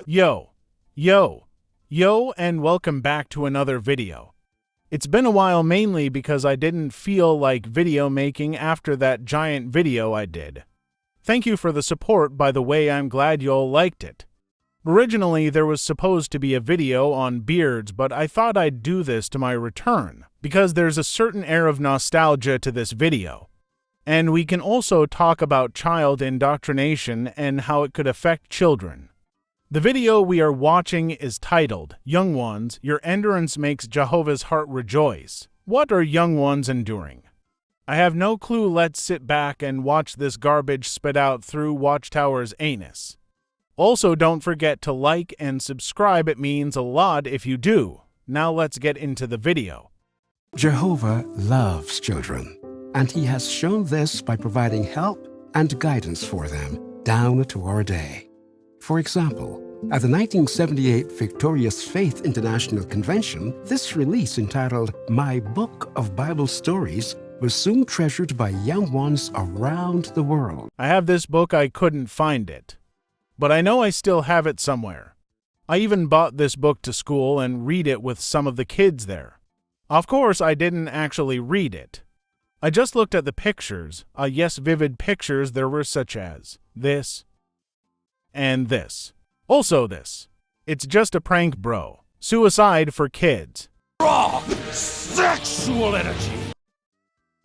Yo, and welcome back to another video. It's been a while mainly because I didn't feel like video making after that giant video I did. Thank you for the support, by the way. I'm glad y'all liked it. Originally, there was supposed to be a video on beards, but I thought I'd do this to my return, because there's a certain air of nostalgia to this video. And we can also talk about child indoctrination and how it could affect children. The video we are watching is titled, Young Ones, Your Endurance Makes Jehovah's Heart Rejoice. What are young ones enduring? I have no clue. Let's sit back and watch this garbage spit out through Watchtower's anus. Also, don't forget to like and subscribe. It means a lot if you do. Now let's get into the video. Jehovah loves children, and he has shown this by providing help and guidance for them down to our day. For example, at the 1978 Victorious Faith International Convention, this release entitled My Book of Bible Stories was soon treasured by young ones around the world. I have this book. I couldn't find it, but I know I still have it somewhere. I even bought this book to school and read it with some of the kids there. Of course, I didn't actually read it. I just looked at the pictures. Yes, vivid pictures there were, such as this and this. Also this. It's just a prank, bro. Suicide for kids. Raw sexual energy.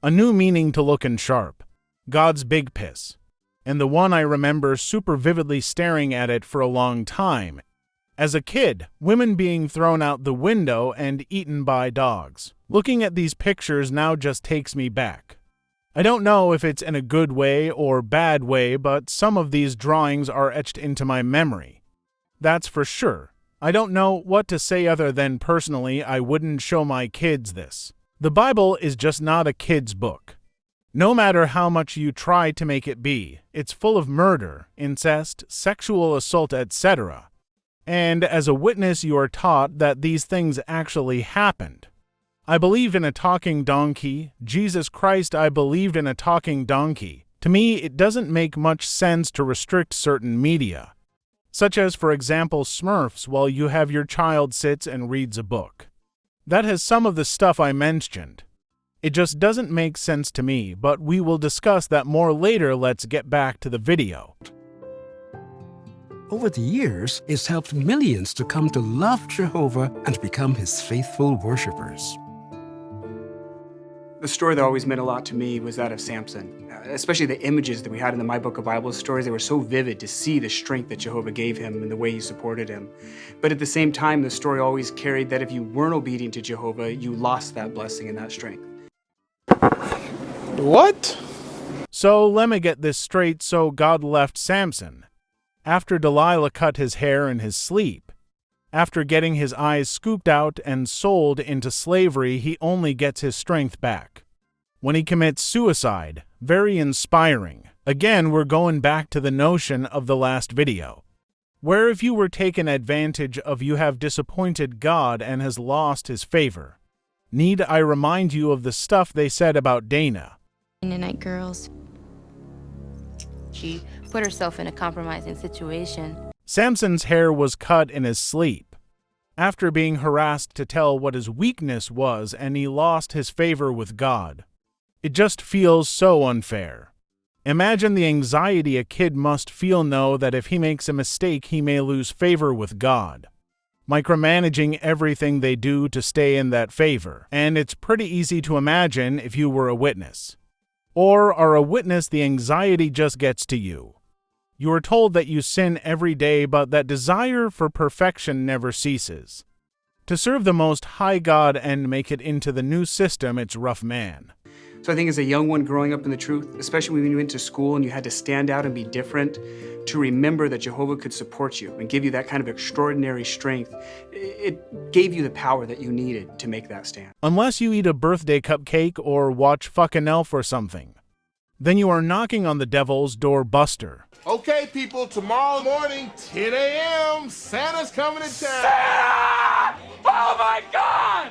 A new meaning to lookin' sharp. God's big piss. And the one I remember super vividly staring at it for a long time. As a kid, women being thrown out the window and eaten by dogs. Looking at these pictures now just takes me back. I don't know if it's in a good way or bad way, but some of these drawings are etched into my memory. That's for sure. I don't know what to say other than personally I wouldn't show my kids this. The Bible is just not a kid's book. No matter how much you try to make it be, it's full of murder, incest, sexual assault, etc. And as a witness you are taught that these things actually happened. I believed in a talking donkey. Jesus Christ, I believed in a talking donkey. To me, it doesn't make much sense to restrict certain media, such as, for example, Smurfs, while you have your child sits and reads a book. That has some of the stuff I mentioned. It just doesn't make sense to me, but we will discuss that more later. Let's get back to the video. Over the years, it's helped millions to come to love Jehovah and become his faithful worshipers. The story that always meant a lot to me was that of Samson, especially the images that we had in the My Book of Bible Stories. They were so vivid to see the strength that Jehovah gave him and the way he supported him. But at the same time, the story always carried that if you weren't obedient to Jehovah, you lost that blessing and that strength. What? So let me get this straight. So God left Samson after Delilah cut his hair in his sleep. After getting his eyes scooped out and sold into slavery, he only gets his strength back when he commits suicide. Very inspiring. Again, we're going back to the notion of the last video, where if you were taken advantage of, you have disappointed God and has lost his favor. Need I remind you of the stuff they said about Dana? Night girls. She put herself in a compromising situation. Samson's hair was cut in his sleep, after being harassed to tell what his weakness was, and he lost his favor with God. It just feels so unfair. Imagine the anxiety a kid must feel, know that if he makes a mistake he may lose favor with God. Micromanaging everything they do to stay in that favor, and it's pretty easy to imagine if you were a witness. Or are a witness, the anxiety just gets to you. You are told that you sin every day, but that desire for perfection never ceases. To serve the Most High God and make it into the new system, it's rough, man. So I think as a young one growing up in the truth, especially when you went to school and you had to stand out and be different, to remember that Jehovah could support you and give you that kind of extraordinary strength, it gave you the power that you needed to make that stand. Unless you eat a birthday cupcake or watch fucking Elf or something, then you are knocking on the devil's door, Buster. Okay, people, tomorrow morning, 10 a.m., Santa's coming to town. Santa! Oh my God!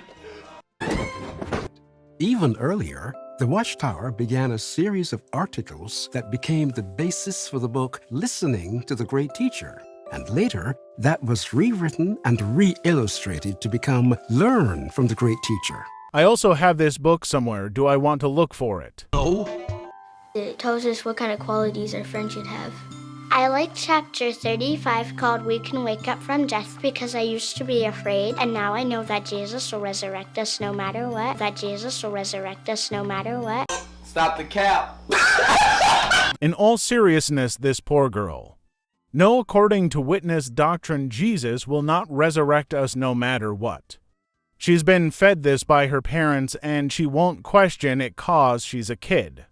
Even earlier, The Watchtower began a series of articles that became the basis for the book Listening to the Great Teacher. And later, that was rewritten and re-illustrated to become Learn from the Great Teacher. I also have this book somewhere. Do I want to look for it? It tells us what kind of qualities our friend should have. I like chapter 35 called We Can Wake Up from Death because I used to be afraid and now I know that Jesus will resurrect us no matter what. That Jesus will resurrect us no matter what. Stop the cap. In all seriousness, this poor girl. No, according to witness doctrine, Jesus will not resurrect us no matter what. She's been fed this by her parents and she won't question it 'cause she's a kid.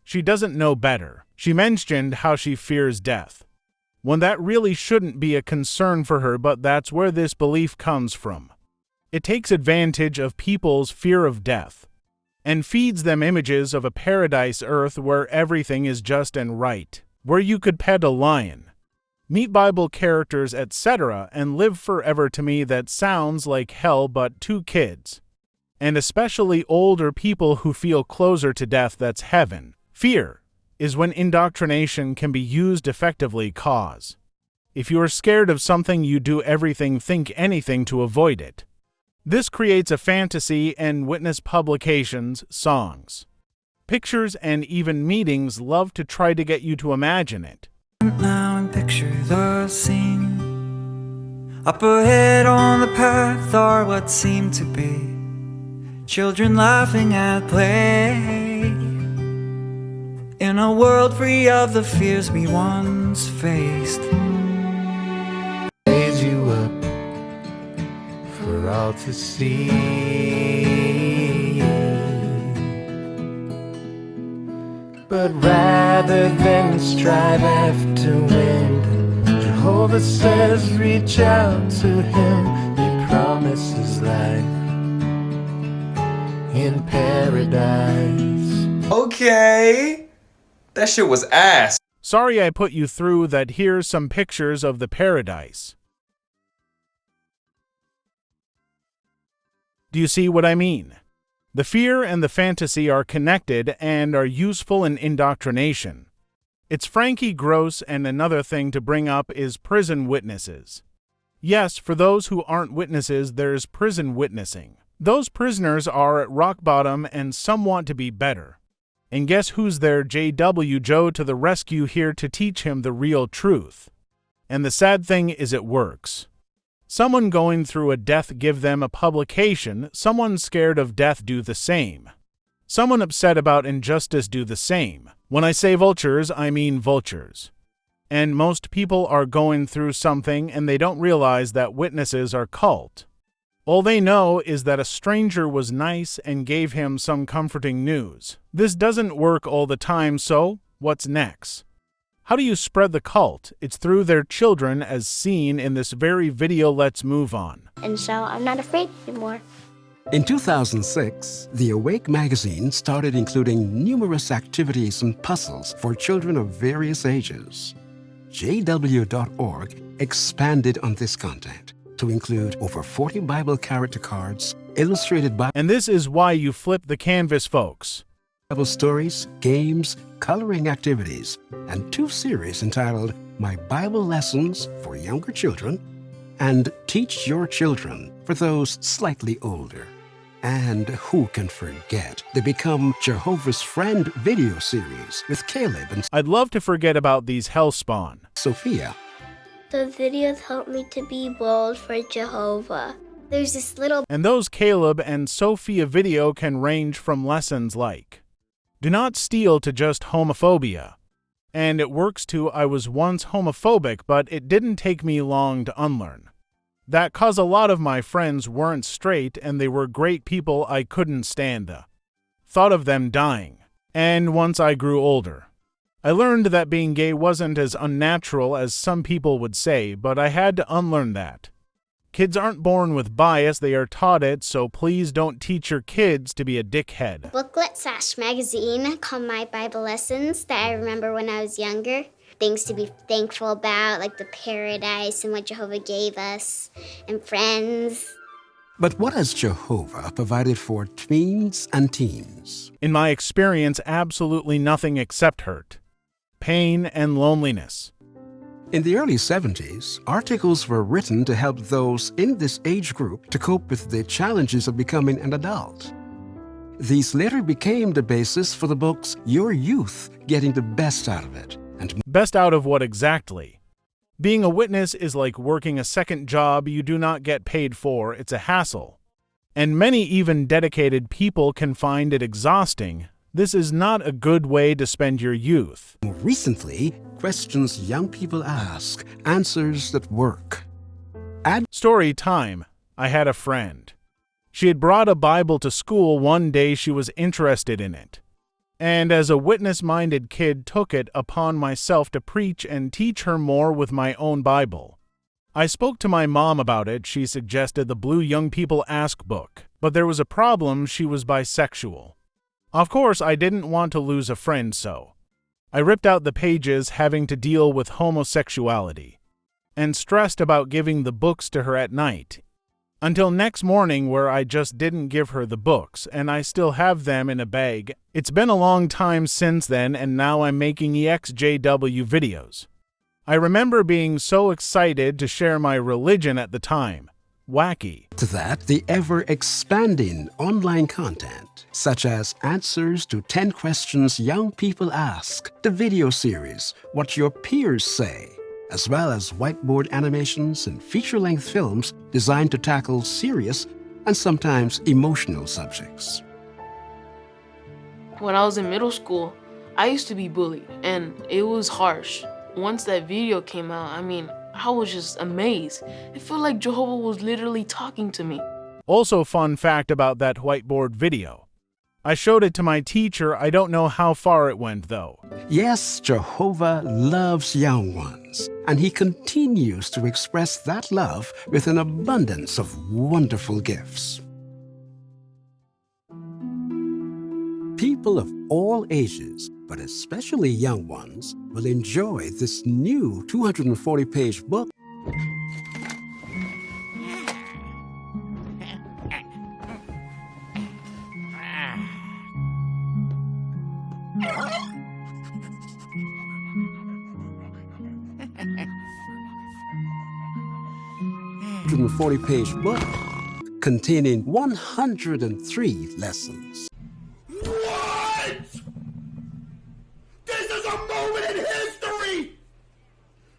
She doesn't know better. She mentioned how she fears death, when that really shouldn't be a concern for her, but that's where this belief comes from. It takes advantage of people's fear of death and feeds them images of a paradise earth where everything is just and right, where you could pet a lion, meet Bible characters, etc., and live forever. To me, that sounds like hell, but to kids, and especially older people who feel closer to death, that's heaven. Fear is when indoctrination can be used effectively, 'cause if you are scared of something, you do everything, think anything to avoid it. This creates a fantasy, and witness publications, songs, pictures, and even meetings love to try to get you to imagine it. Now and picture the scene. Up ahead on the path are what seem to be children laughing at play. In a world free of the fears we once faced. Raise you up for all to see. But rather than strive after wind, Jehovah says reach out to him. He promises life in paradise. Okay. That shit was ass. Sorry I put you through that. Here's some pictures of the paradise. Do you see what I mean? The fear and the fantasy are connected and are useful in indoctrination. It's frankly gross, and another thing to bring up is prison witnesses. Yes, for those who aren't witnesses, there's prison witnessing. Those prisoners are at rock bottom and some want to be better. And guess who's there? JW Joe to the rescue, here to teach him the real truth. And the sad thing is it works. Someone going through a death give them a publication, someone scared of death do the same. Someone upset about injustice do the same. When I say vultures, I mean vultures. And most people are going through something and they don't realize that witnesses are cult. All they know is that a stranger was nice and gave him some comforting news. This doesn't work all the time, so what's next? How do you spread the cult? It's through their children, as seen in this very video. Let's move on. And so I'm not afraid anymore. In 2006, The Awake magazine started including numerous activities and puzzles for children of various ages. JW.org expanded on this content to include over 40 Bible character cards, illustrated Bible And this is why you flip the canvas, folks. stories, games, coloring activities, and 2 series entitled My Bible Lessons for Younger Children and Teach Your Children for those slightly older. And who can forget the Become Jehovah's Friend video series with Caleb and I'd love to forget about these hellspawn. Sophia. The videos help me to be bold for Jehovah. There's this little And those Caleb and Sophia video can range from lessons like do not steal to just homophobia. And it works too. I was once homophobic, but it didn't take me long to unlearn that, 'cause a lot of my friends weren't straight and they were great people. I couldn't stand the thought of them dying. And once I grew older, I learned that being gay wasn't as unnatural as some people would say, but I had to unlearn that. Kids aren't born with bias, they are taught it, so please don't teach your kids to be a dickhead. Booklet/magazine called My Bible Lessons that I remember when I was younger. Things to be thankful about, like the paradise and what Jehovah gave us, and friends. But what has Jehovah provided for tweens and teens? In my experience, absolutely nothing except hurt, pain, and loneliness. In the early 70s, articles were written to help those in this age group to cope with the challenges of becoming an adult. These later became the basis for the books Your Youth, Getting the Best Out of It. And Best out of what exactly? Being a witness is like working a second job you do not get paid for. It's a hassle. And many even dedicated people can find it exhausting. This is not a good way to spend your youth. more recently, questions young people ask, answers that work. Story time. I had a friend. She had brought a Bible to school one day. She was interested in it. And as a witness-minded kid, took it upon myself to preach and teach her more with my own Bible. I spoke to my mom about it. She suggested the Blue Young People Ask book. But there was a problem. She was bisexual. Of course, I didn't want to lose a friend, so I ripped out the pages having to deal with homosexuality and stressed about giving the books to her at night. Until next morning, where I just didn't give her the books, and I still have them in a bag. It's been a long time since then, and now I'm making EXJW videos. I remember being so excited to share my religion at the time. Wacky. To that, the ever-expanding online content, such as answers to 10 questions young people ask, the video series, What Your Peers Say, as well as whiteboard animations and feature-length films designed to tackle serious and sometimes emotional subjects. When I was in middle school, I used to be bullied, and it was harsh. Once that video came out, I was just amazed. It felt like Jehovah was literally talking to me. Also, fun fact about that whiteboard video. I showed it to my teacher. I don't know how far it went, though. Yes, Jehovah loves young ones, and he continues to express that love with an abundance of wonderful gifts. People of all ages, but especially young ones, will enjoy this new 240-page book. $140-page book containing 103 lessons. What? This is a moment in history!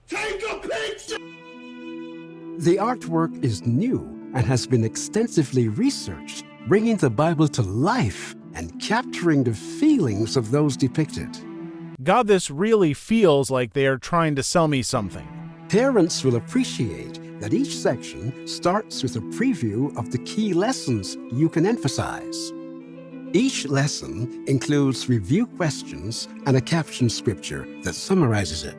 Take a picture! The artwork is new and has been extensively researched, bringing the Bible to life and capturing the feelings of those depicted. God, this really feels like they are trying to sell me something. Parents will appreciate that each section starts with a preview of the key lessons you can emphasize. Each lesson includes review questions and a caption scripture that summarizes it.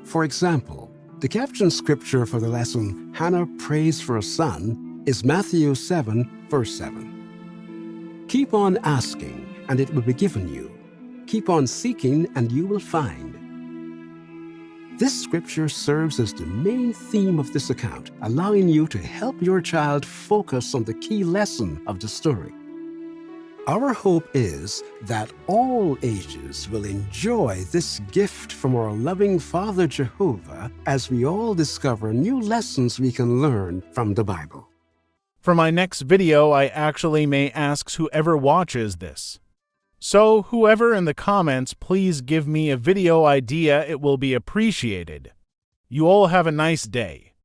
For example, the caption scripture for the lesson, Hannah Prays for a Son, is Matthew 7, verse 7. Keep on asking, and it will be given you. Keep on seeking, and you will find. This scripture serves as the main theme of this account, allowing you to help your child focus on the key lesson of the story. Our hope is that all ages will enjoy this gift from our loving Father Jehovah as we all discover new lessons we can learn from the Bible. For my next video, I actually may ask whoever watches this. So, whoever in the comments, please give me a video idea. It will be appreciated. You all have a nice day.